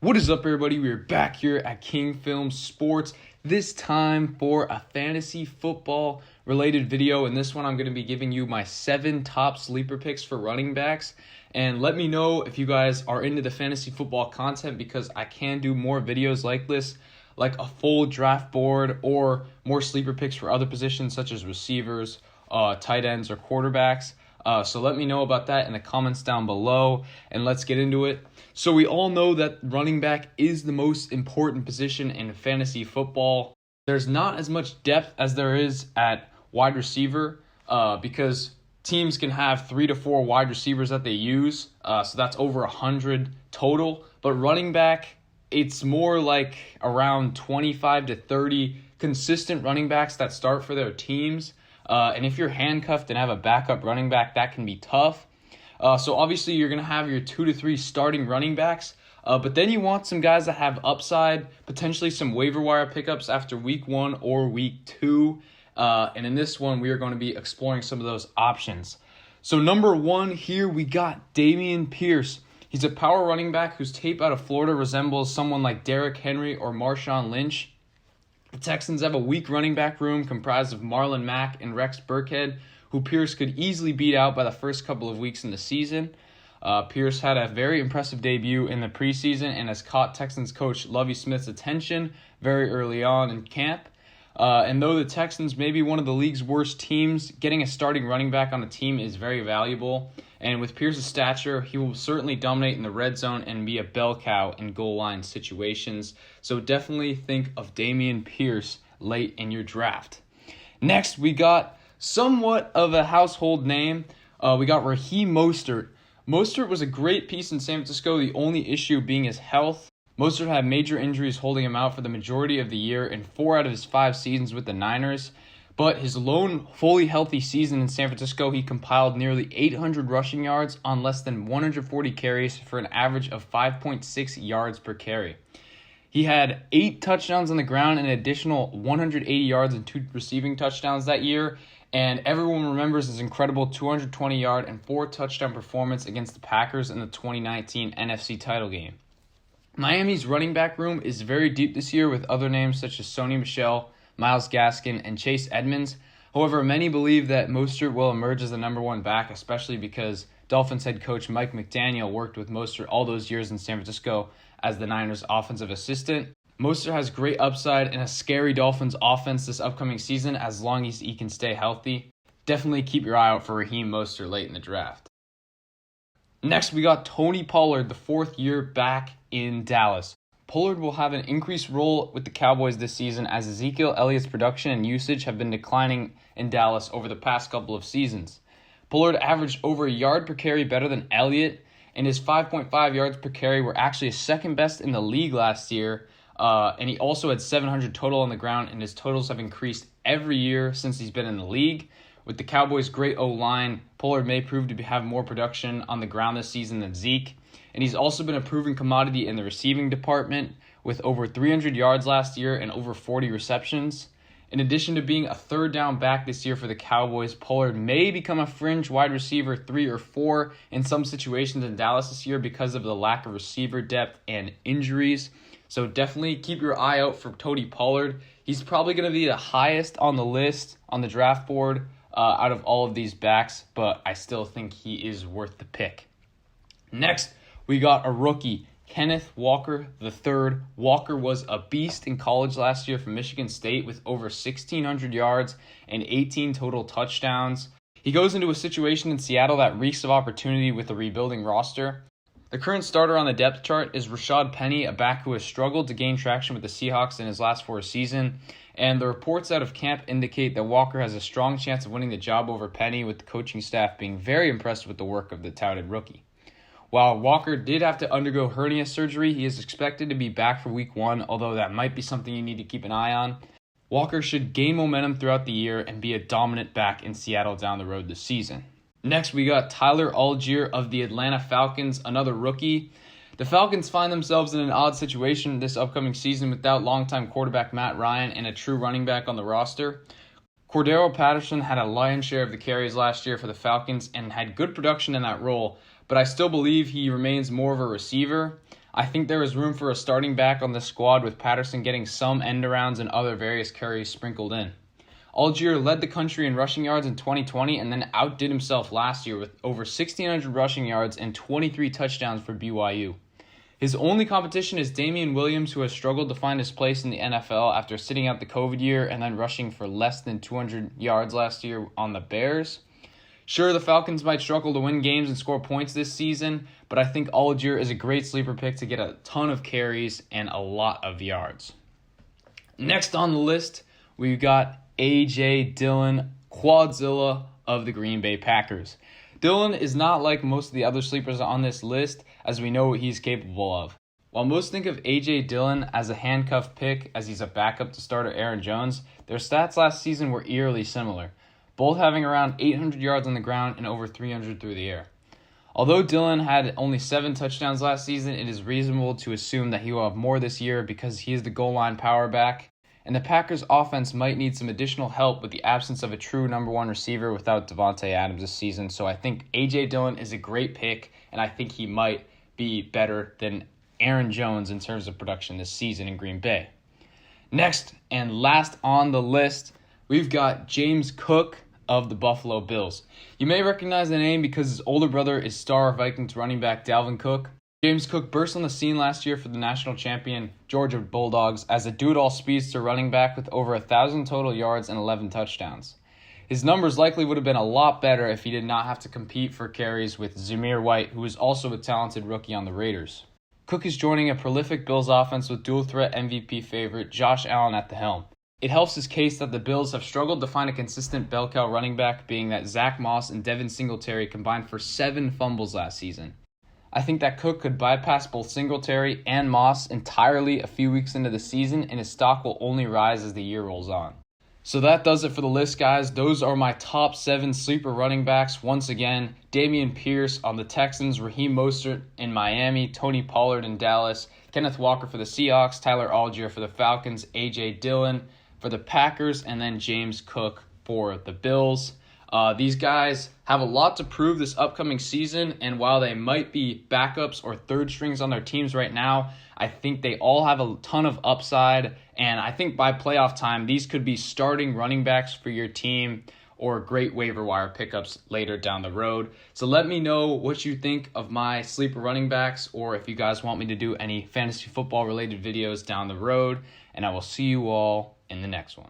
What is up, everybody? We are back here at King Film Sports, this time for a fantasy football related video. In this one, I'm going to be giving you my 7 top sleeper picks for running backs. And let me know if you guys are into the fantasy football content, because I can do more videos like this, like a full draft board or more sleeper picks for other positions such as receivers, tight ends, or quarterbacks. So let me know about that in the comments down below, and let's get into it. So we all know that running back is the most important position in fantasy football. There's not as much depth as there is at wide receiver because teams can have 3 to 4 wide receivers that they use. So that's over 100 total. But running back, it's more like around 25 to 30 consistent running backs that start for their teams. And if you're handcuffed and have a backup running back, that can be tough. So obviously you're going to have your 2 to 3 starting running backs, but then you want some guys that have upside, potentially some waiver wire pickups after week 1 or week 2. And in this one, we are going to be exploring some of those options. So number 1 here, we got Damien Pierce. He's a power running back whose tape out of Florida resembles someone like Derrick Henry or Marshawn Lynch. The Texans have a weak running back room comprised of Marlon Mack and Rex Burkhead, who Pierce could easily beat out by the first couple of weeks in the season. Pierce had a very impressive debut in the preseason and has caught Texans coach Lovie Smith's attention very early on in camp. And though the Texans may be one of the league's worst teams, getting a starting running back on a team is very valuable. And with Pierce's stature, he will certainly dominate in the red zone and be a bell cow in goal line situations. So definitely think of Damien Pierce late in your draft. Next, we got somewhat of a household name. We got Raheem Mostert. Mostert was a great piece in San Francisco, the only issue being his health. Mostert had major injuries holding him out for the majority of the year in 4 out of his 5 seasons with the Niners. But his lone fully healthy season in San Francisco, he compiled nearly 800 rushing yards on less than 140 carries for an average of 5.6 yards per carry. He had 8 touchdowns on the ground and an additional 180 yards and 2 receiving touchdowns that year. And everyone remembers his incredible 220-yard and 4 touchdown performance against the Packers in the 2019 NFC title game. Miami's running back room is very deep this year with other names such as Sony Michel, Myles Gaskin, and Chase Edmonds. However, many believe that Mostert will emerge as the number 1 back, especially because Dolphins head coach Mike McDaniel worked with Mostert all those years in San Francisco as the Niners' offensive assistant. Mostert has great upside and a scary Dolphins offense this upcoming season as long as he can stay healthy. Definitely keep your eye out for Raheem Mostert late in the draft. Next, we got Tony Pollard, the 4th year back in Dallas. Pollard will have an increased role with the Cowboys this season as Ezekiel Elliott's production and usage have been declining in Dallas over the past couple of seasons. Pollard averaged over a yard per carry better than Elliott, and his 5.5 yards per carry were actually second best in the league last year. And he also had 700 total on the ground, and his totals have increased every year since he's been in the league. With the Cowboys' great O-line, Pollard may prove to have more production on the ground this season than Zeke. And he's also been a proven commodity in the receiving department with over 300 yards last year and over 40 receptions. In addition to being a 3rd down back this year for the Cowboys, Pollard may become a fringe wide receiver 3 or 4 in some situations in Dallas this year because of the lack of receiver depth and injuries. So definitely keep your eye out for Tony Pollard. He's probably going to be the highest on the list on the draft board out of all of these backs, but I still think he is worth the pick. Next, we got a rookie, Kenneth Walker III. Walker was a beast in college last year from Michigan State with over 1,600 yards and 18 total touchdowns. He goes into a situation in Seattle that reeks of opportunity with a rebuilding roster. The current starter on the depth chart is Rashad Penny, a back who has struggled to gain traction with the Seahawks in his last 4 seasons. And the reports out of camp indicate that Walker has a strong chance of winning the job over Penny, with the coaching staff being very impressed with the work of the touted rookie. While Walker did have to undergo hernia surgery, he is expected to be back for week 1, although that might be something you need to keep an eye on. Walker should gain momentum throughout the year and be a dominant back in Seattle down the road this season. Next, we got Tyler Algiere of the Atlanta Falcons, another rookie. The Falcons find themselves in an odd situation this upcoming season without longtime quarterback Matt Ryan and a true running back on the roster. Cordero Patterson had a lion's share of the carries last year for the Falcons and had good production in that role, but I still believe he remains more of a receiver. I think there is room for a starting back on the squad, with Patterson getting some end-arounds and other various carries sprinkled in. Algiere led the country in rushing yards in 2020 and then outdid himself last year with over 1,600 rushing yards and 23 touchdowns for BYU. His only competition is Damien Williams, who has struggled to find his place in the NFL after sitting out the COVID year and then rushing for less than 200 yards last year on the Bears. Sure, the Falcons might struggle to win games and score points this season, but I think Algiere is a great sleeper pick to get a ton of carries and a lot of yards. Next on the list, we've got A.J. Dillon, Quadzilla of the Green Bay Packers. Dillon is not like most of the other sleepers on this list, as we know what he's capable of. While most think of A.J. Dillon as a handcuff pick, as he's a backup to starter Aaron Jones, their stats last season were eerily similar, both having around 800 yards on the ground and over 300 through the air. Although Dillon had only 7 touchdowns last season, it is reasonable to assume that he will have more this year because he is the goal line power back, and the Packers' offense might need some additional help with the absence of a true number one receiver without Devontae Adams this season. So I think A.J. Dillon is a great pick, and I think he might be better than Aaron Jones in terms of production this season in Green Bay. Next and last on the list, we've got James Cook of the Buffalo Bills. You may recognize the name because his older brother is star Vikings running back Dalvin Cook. James Cook burst on the scene last year for the national champion Georgia Bulldogs as a do-it-all speedster running back with over 1,000 total yards and 11 touchdowns. His numbers likely would have been a lot better if he did not have to compete for carries with Zamir White, who is also a talented rookie on the Raiders. Cook is joining a prolific Bills offense with dual-threat MVP favorite Josh Allen at the helm. It helps his case that the Bills have struggled to find a consistent bell cow running back, being that Zach Moss and Devin Singletary combined for 7 fumbles last season. I think that Cook could bypass both Singletary and Moss entirely a few weeks into the season, and his stock will only rise as the year rolls on. So that does it for the list, guys. Those are my top 7 sleeper running backs. Once again, Damien Pierce on the Texans, Raheem Mostert in Miami, Tony Pollard in Dallas, Kenneth Walker for the Seahawks, Tyler Algiere for the Falcons, A.J. Dillon for the Packers, and then James Cook for the Bills. These guys have a lot to prove this upcoming season, and while they might be backups or third strings on their teams right now, I think they all have a ton of upside, and I think by playoff time, these could be starting running backs for your team or great waiver wire pickups later down the road. So let me know what you think of my sleeper running backs, or if you guys want me to do any fantasy football related videos down the road, and I will see you all in the next one.